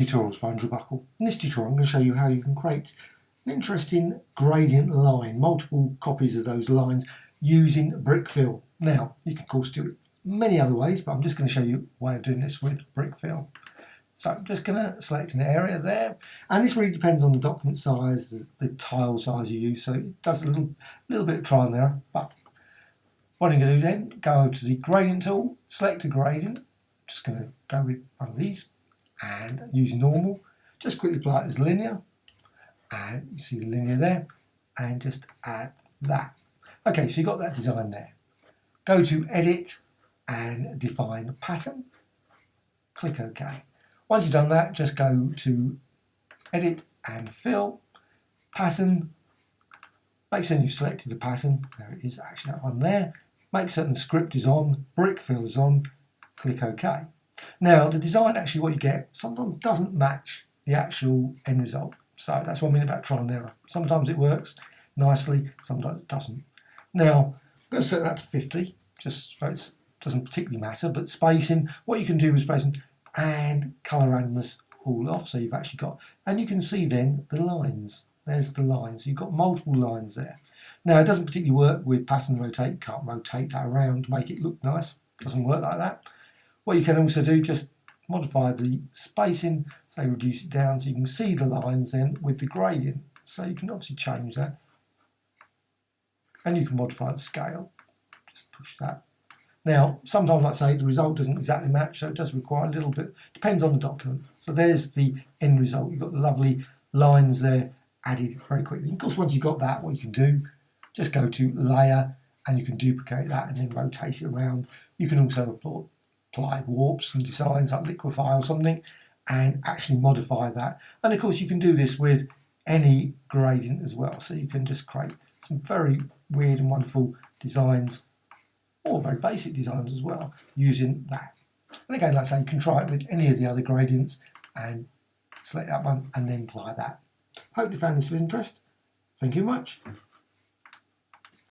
Tutorials by Andrew Buckle. In this tutorial I'm going to show you how you can create an interesting gradient line, multiple copies of those lines using brick fill. Now you can of course do it many other ways, but I'm just going to show you a way of doing this with brick fill. So I'm just going to select an area there, and this really depends on the document size, the tile size you use, so it does a little bit of trial and error. But what I'm going to do then, go to the gradient tool, select a gradient, just going to go with one of these, and use normal, just quickly apply it as linear, and you see the linear there, and just add that. Okay, so you've got that design there. Go to edit and define pattern, click OK. Once you've done that, just go to edit and fill, pattern, make certain you've selected the pattern, there it is, actually that one there, make certain script is on, brick fill is on, click OK. Now the design, actually what you get sometimes doesn't match the actual end result, so that's what I mean about trial and error. Sometimes it works nicely, sometimes it doesn't. Now I'm going to set that to 50, just so it doesn't particularly matter, but spacing, what you can do with spacing and colour randomness all off, so you've actually got, and you can see then the lines, there's the lines, you've got multiple lines there. Now it doesn't particularly work with pattern rotate, you can't rotate that around to make it look nice, it doesn't work like that. What you can also do, just modify the spacing, say reduce it down so you can see the lines then with the gradient. So you can obviously change that. And you can modify the scale, just push that. Now, sometimes, like I say, the result doesn't exactly match, so it does require a little bit, depends on the document. So there's the end result. You've got the lovely lines there added very quickly. Of course, once you've got that, what you can do, just go to layer and you can duplicate that and then rotate it around. You can also apply warps and designs like liquify or something and actually modify that. And of course you can do this with any gradient as well, so you can just create some very weird and wonderful designs or very basic designs as well using that. And again, like I say, you can try it with any of the other gradients and select that one and then apply that. Hope you found this of interest. Thank you much.